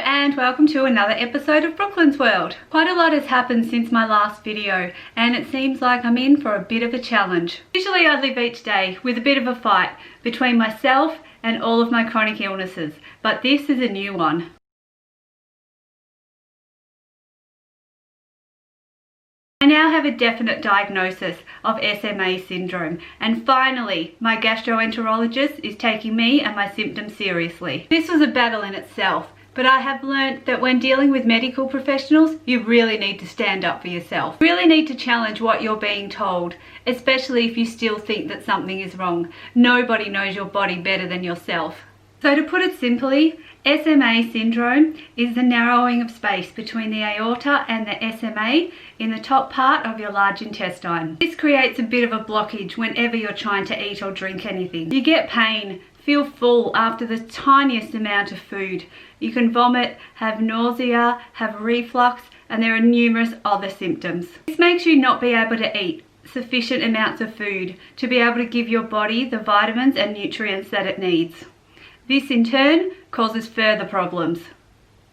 and welcome to another episode of Brooklyn's World. Quite a lot has happened since my last video and it seems like I'm in for a bit of a challenge. Usually I live each day with a bit of a fight between myself and all of my chronic illnesses, but this is a new one. I now have a definite diagnosis of SMA syndrome, and finally my gastroenterologist is taking me and my symptoms seriously. This was a battle in itself, but I have learnt that when dealing with medical professionals, you really need to stand up for yourself. You really need to challenge what you're being told, especially if you still think that something is wrong. Nobody knows your body better than yourself. So to put it simply, SMA syndrome is the narrowing of space between the aorta and the SMA in the top part of your large intestine. This creates a bit of a blockage whenever you're trying to eat or drink anything. You get pain, feel full after the tiniest amount of food. You can vomit, have nausea, have reflux, and there are numerous other symptoms. This makes you not be able to eat sufficient amounts of food to be able to give your body the vitamins and nutrients that it needs. This in turn causes further problems.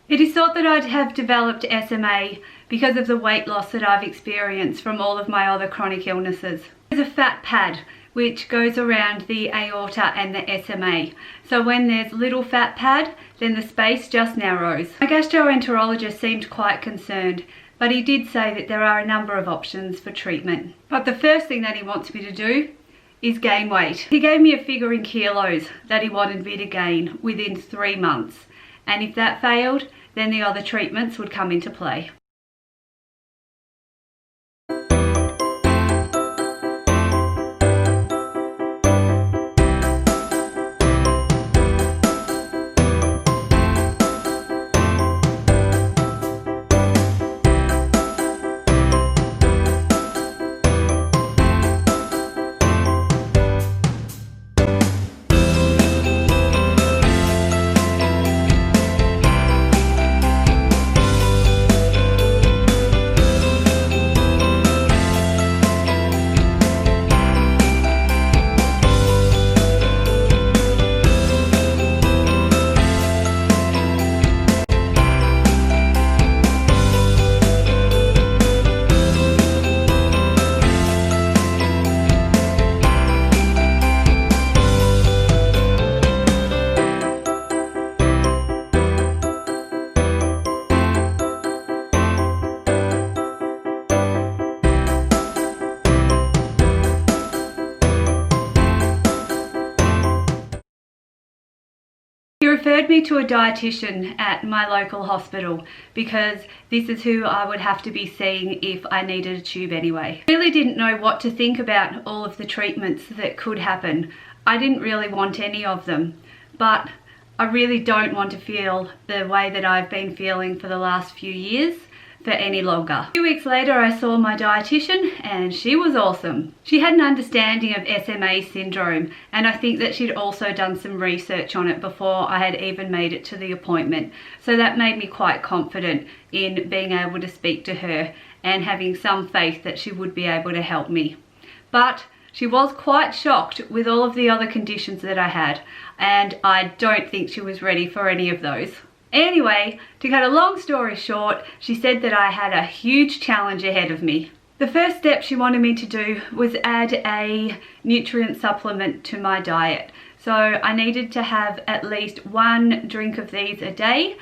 It is thought that I'd have developed SMA because of the weight loss that I've experienced from all of my other chronic illnesses. There's a fat pad which goes around the aorta and the SMA. So when there's little fat pad, then the space just narrows. My gastroenterologist seemed quite concerned, but he did say that there are a number of options for treatment. But the first thing that he wants me to do is gain weight. He gave me a figure in kilos that he wanted me to gain within 3 months, and if that failed, then the other treatments would come into play. He referred me to a dietitian at my local hospital because this is who I would have to be seeing if I needed a tube anyway. I really didn't know what to think about all of the treatments that could happen. I didn't really want any of them, but I really don't want to feel the way that I've been feeling for the last few years for any longer. A few weeks later I saw my dietitian and she was awesome. She had an understanding of SMA syndrome, and I think that she'd also done some research on it before I had even made it to the appointment. So that made me quite confident in being able to speak to her and having some faith that she would be able to help me. But she was quite shocked with all of the other conditions that I had, and I don't think she was ready for any of those. Anyway, to cut a long story short, she said that I had a huge challenge ahead of me. The first step she wanted me to do was add a nutrient supplement to my diet. So I needed to have at least 1 drink of these a day.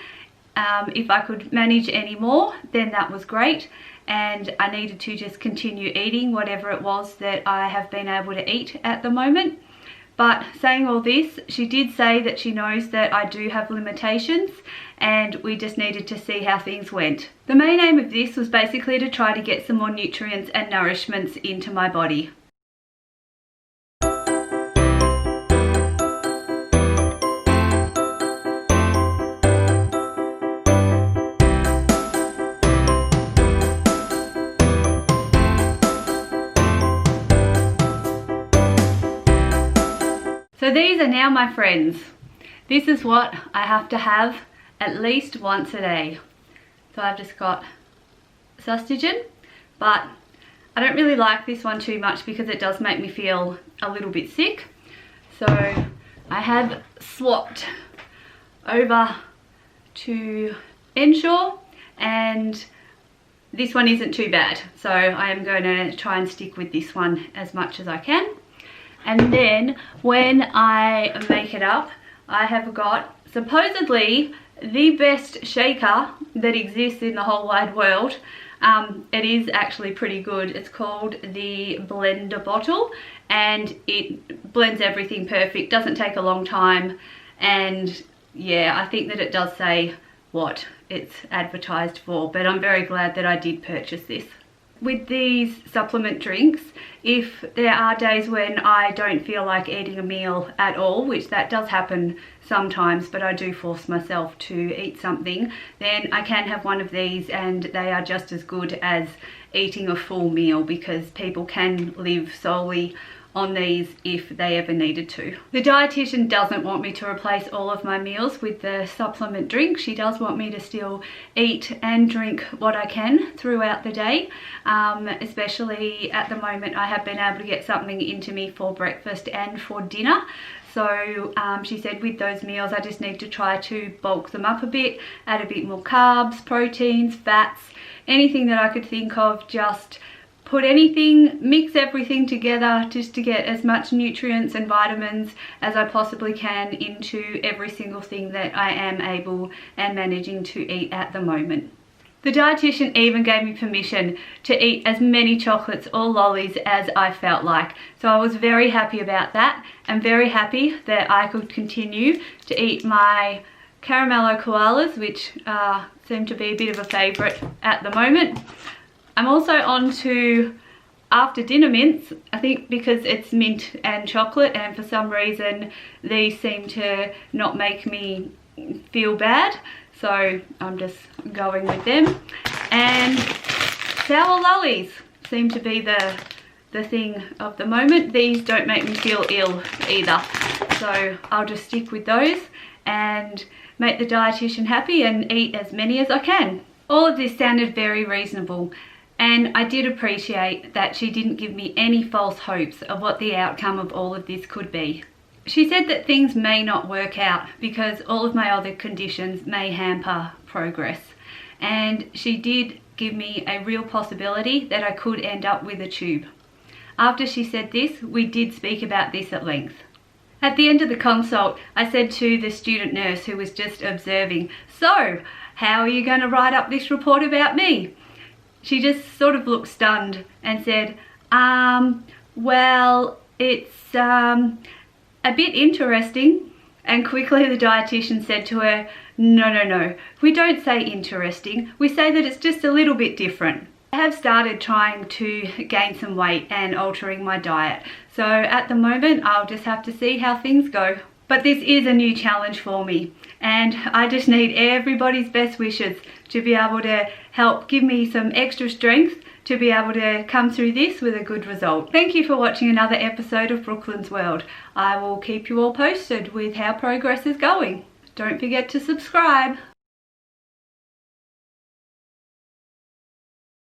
If I could manage any more, then that was great. And I needed to just continue eating whatever it was that I have been able to eat at the moment. But saying all this, she did say that she knows that I do have limitations and we just needed to see how things went. The main aim of this was basically to try to get some more nutrients and nourishments into my body. So these are now my friends. This is what I have to have at least once a day. So I've just got sustagen, but I don't really like this one too much because it does make me feel a little bit sick. So I have swapped over to Ensure, and this one isn't too bad, so I am going to try and stick with this one as much as I can. And then when I make it up, I have got supposedly the best shaker that exists in the whole wide world. It is actually pretty good. It's called the blender bottle, and it blends everything perfect, doesn't take a long time, and yeah, I think that it does say what it's advertised for, but I'm very glad that I did purchase this. With these supplement drinks, if there are days when I don't feel like eating a meal at all, which that does happen sometimes, but I do force myself to eat something, then I can have one of these, and they are just as good as eating a full meal, because people can live solely on these if they ever needed to. The dietitian doesn't want me to replace all of my meals with the supplement drink. She does want me to still eat and drink what I can throughout the day. Especially at the moment, I have been able to get something into me for breakfast and for dinner. So she said with those meals, I just need to try to bulk them up a bit, add a bit more carbs, proteins, fats, anything that I could think of, just mix everything together just to get as much nutrients and vitamins as I possibly can into every single thing that I am able and managing to eat at the moment. The dietitian even gave me permission to eat as many chocolates or lollies as I felt like. So I was very happy about that, and very happy that I could continue to eat my caramello koalas, which seem to be a bit of a favourite at the moment. I'm also on to after dinner mints, I think because it's mint and chocolate, and for some reason these seem to not make me feel bad, so I'm just going with them. And sour lollies seem to be the thing of the moment. These don't make me feel ill either, so I'll just stick with those and make the dietitian happy and eat as many as I can. All of this sounded very reasonable, and I did appreciate that she didn't give me any false hopes of what the outcome of all of this could be. She said that things may not work out because all of my other conditions may hamper progress, and she did give me a real possibility that I could end up with a tube. After she said this, we did speak about this at length. At the end of the consult, I said to the student nurse who was just observing, "So, how are you going to write up this report about me?" She just sort of looked stunned and said, well, it's a bit interesting. And quickly the dietitian said to her, no, we don't say interesting, we say that it's just a little bit different. I have started trying to gain some weight and altering my diet, so at the moment I'll just have to see how things go. But this is a new challenge for me, and I just need everybody's best wishes to be able to help give me some extra strength to be able to come through this with a good result. Thank you for watching another episode of Brooklyn's World. I will keep you all posted with how progress is going. Don't forget to subscribe.